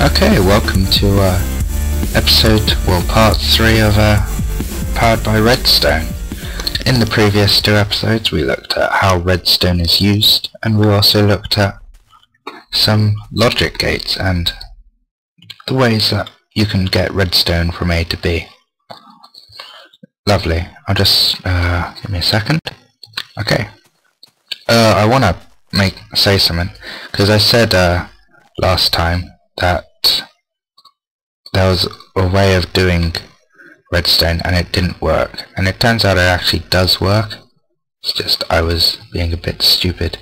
Okay, welcome to part 3 of Powered by Redstone. In the previous 2 episodes we looked at how redstone is used, and we also looked at some logic gates and the ways that you can get redstone from A to B. Lovely. I'll just give me a second. Okay. I want to say something, because I said last time that there was a way of doing redstone and it didn't work, and it turns out it actually does work. It's just I was being a bit stupid,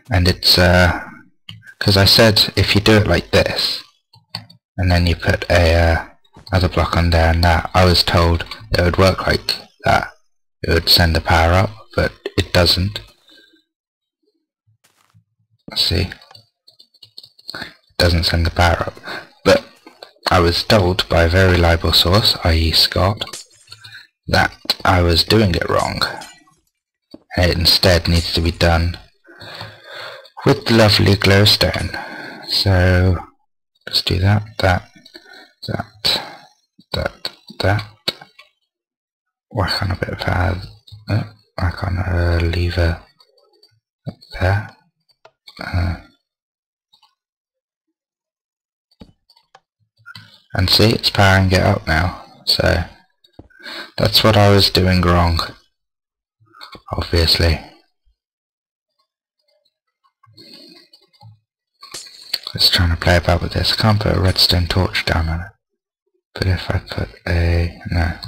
and it's because I said if you do it like this and then you put a other block on there and that, I was told it would work like that. It would send the power up, but it doesn't. Let's see. Doesn't send the power up, but I was told by a very reliable source, i.e. Scott, that I was doing it wrong, and it instead needs to be done with the lovely glowstone. So let's do that, whack on a bit of power, whack on a lever up there, and see, it's powering it up now. So that's what I was doing wrong, obviously. Just trying to play about with this. I can't put a redstone torch down on it, but if I put no.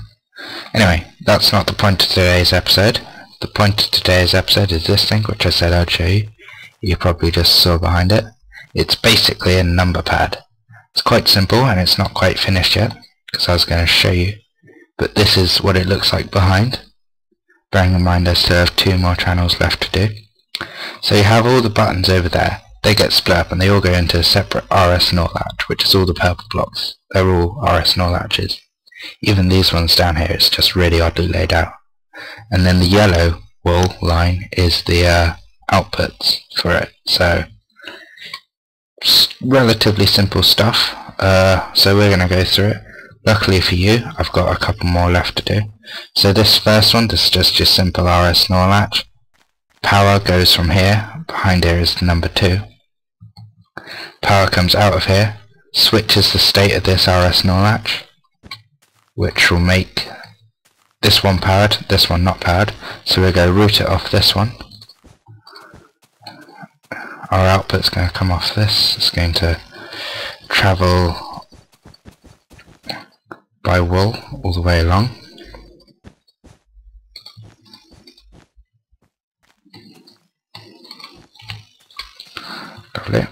Anyway, that's not the point of today's episode. The point of today's episode is this thing, which I said I'd show you. You probably just saw behind it. It's basically a number pad. It's quite simple, and it's not quite finished yet, because I was going to show you, but this is what it looks like behind, bearing in mind I still have 2 more channels left to do. So you have all the buttons over there. They get split up and they all go into a separate RS NOR latch, which is all the purple blocks. They're all RS NOR latches. Even these ones down here, it's just really oddly laid out. And then the yellow wool line is the outputs for it. So relatively simple stuff, so we're going to go through it. Luckily for you, I've got a couple more left to do. So this first one, this is just your simple RS NOR latch. Power goes from here, behind here is the number 2. Power comes out of here, switches the state of this RS NOR latch, which will make this one powered, this one not powered, so we'll go route it off this one. Our output's going to come off this. It's going to travel by wool all the way along. Lovely.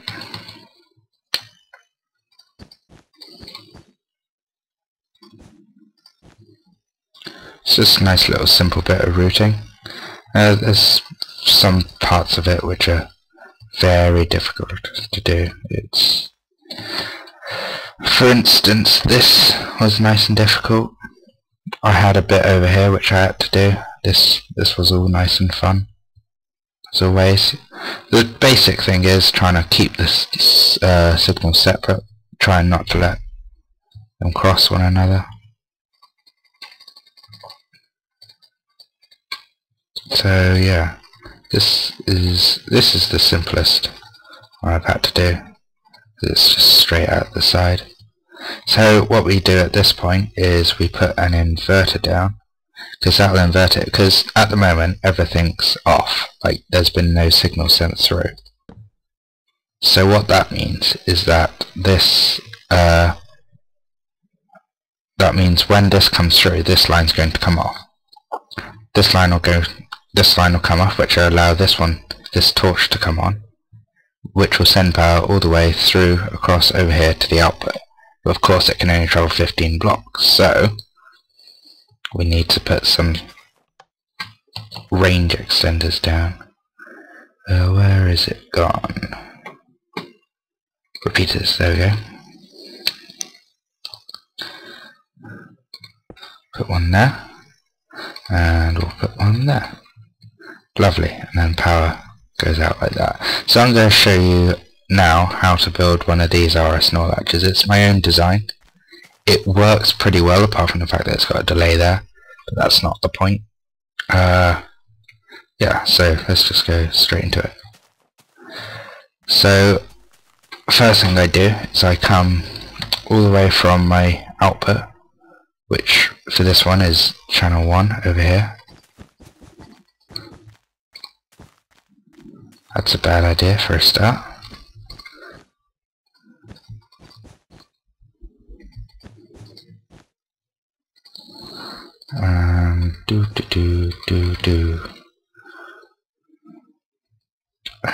It's just a nice little simple bit of routing. There's some parts of it which are very difficult to do. It's, for instance, this was nice and difficult. I had a bit over here which I had to do. This was all nice and fun, as always. The basic thing is trying to keep this signals separate, trying not to let them cross one another. So yeah, this is the simplest one I've had to do. It's just straight out the side. So what we do at this point is we put an inverter down, because that'll invert it, because at the moment everything's off, like there's been no signal sent through. So what that means is that this that means when this comes through, this line's going to come off. This line will come off, which will allow this torch to come on, which will send power all the way through across over here to the output. But of course it can only travel 15 blocks, so we need to put some range extenders down. Where is it gone? Repeaters, there we go. Put one there, and we'll put one there. Lovely, and then power goes out like that. So I'm going to show you now how to build one of these RS NOR latches. It's my own design. It works pretty well, apart from the fact that it's got a delay there, but that's not the point. Yeah, so let's just go straight into it. So first thing I do is I come all the way from my output, which for this one is channel 1 over here. That's a bad idea for a start.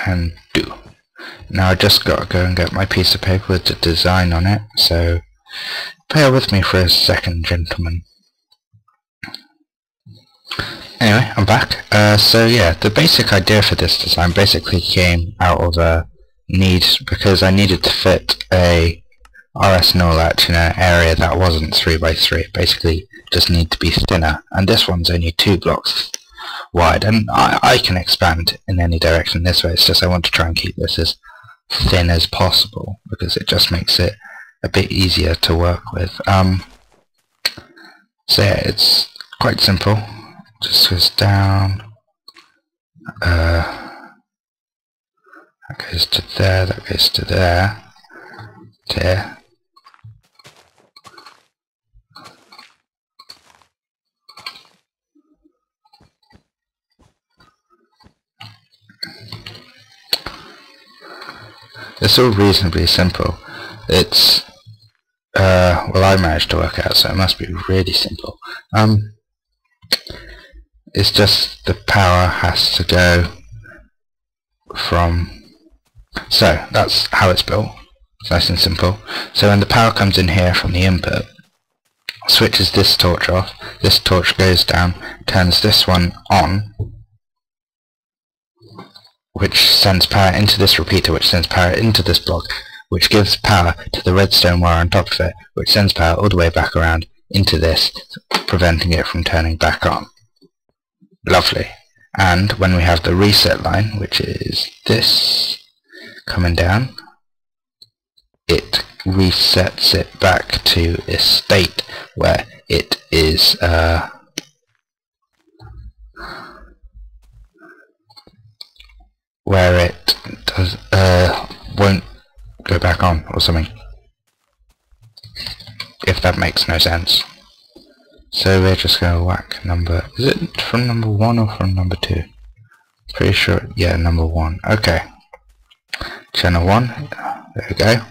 And do. Now I just got to go and get my piece of paper with the design on it, so bear with me for a second, gentlemen. Anyway, I'm back. So yeah, the basic idea for this design basically came out of a need, because I needed to fit a RS NOR latch in an area that wasn't 3x3. Basically just need to be thinner, and this one's only 2 blocks wide, and I can expand in any direction this way. It's just I want to try and keep this as thin as possible because it just makes it a bit easier to work with. So yeah, it's quite simple. Just goes down, that goes to there, that goes to there, to here. It's all reasonably simple. It's well, I managed to work out, so it must be really simple. It's just the power has to go from, so that's how it's built. It's nice and simple. So when the power comes in here from the input, switches this torch off, this torch goes down, turns this one on, which sends power into this repeater, which sends power into this block, which gives power to the redstone wire on top of it, which sends power all the way back around into this, preventing it from turning back on. Lovely. And when we have the reset line, which is this coming down, it resets it back to a state where it is where it does won't go back on or something, if that makes no sense. So we're just going to whack number, is it from number 1 or from number 2? Pretty sure, yeah, number 1. Okay, channel 1, there we go.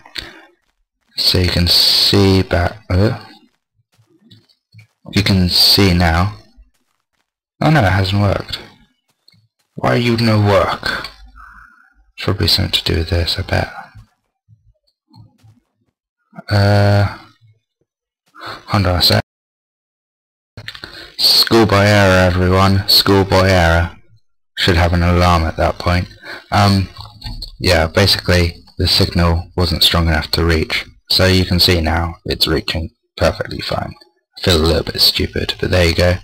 So you can see back, you can see now. Oh no, it hasn't worked. Why you no work? It's probably something to do with this, I bet. Hold on a sec. Schoolboy error, everyone. Schoolboy error. Should have an alarm at that point. Yeah, basically the signal wasn't strong enough to reach. So you can see now it's reaching perfectly fine. I feel a little bit stupid, but there you go.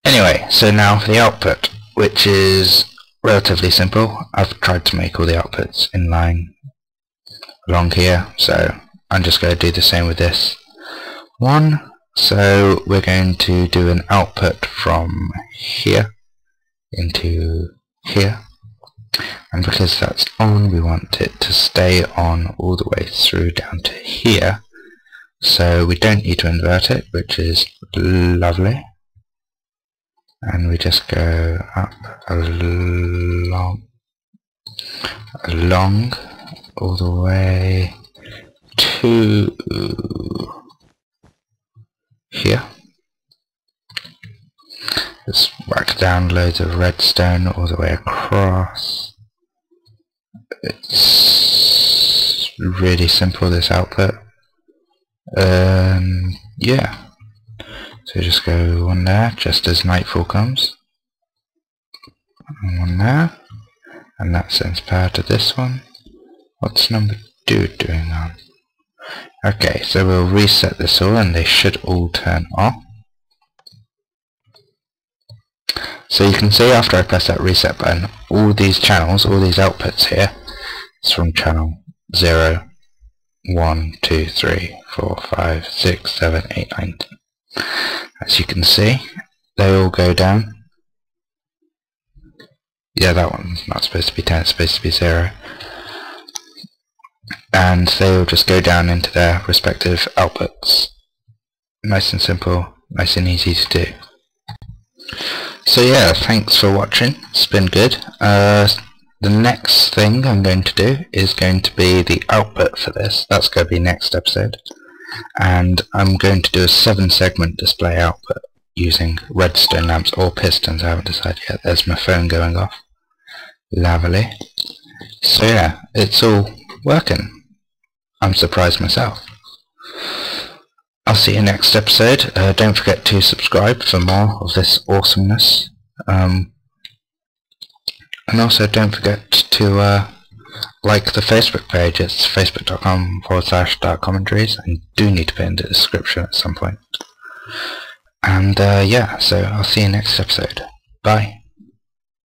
Anyway, so now for the output, which is relatively simple. I've tried to make all the outputs in line along here, so I'm just going to do the same with this one. So we're going to do an output from here into here, and because that's on, we want it to stay on all the way through down to here, so we don't need to invert it, which is lovely. And we just go up along all the way to here. Just whack down loads of redstone all the way across. It's really simple, this output. Yeah. So just go one there, just as nightfall comes. And one there. And that sends power to this one. What's number 2 doing on? Okay, so we'll reset this all and they should all turn off. So you can see after I press that reset button, all these channels, all these outputs here, It's from channel 0, 1, 2, 3, 4, 5, 6, 7, 8, 9, 10. As you can see, they all go down. Yeah, that one's not supposed to be 10, it's supposed to be 0. And they all just go down into their respective outputs. Nice and simple, nice and easy to do. So yeah, thanks for watching, it's been good. The next thing I'm going to do is going to be the output for this. That's going to be next episode. And I'm going to do a 7-segment display output using redstone lamps or pistons, I haven't decided yet. There's my phone going off. Lovely. So yeah, it's all working. I'm surprised myself. I'll see you next episode. Don't forget to subscribe for more of this awesomeness. And also don't forget to like the Facebook page. It's facebook.com/darkcommentaries, and do need to put it in the description at some point. And yeah, so I'll see you next episode. Bye.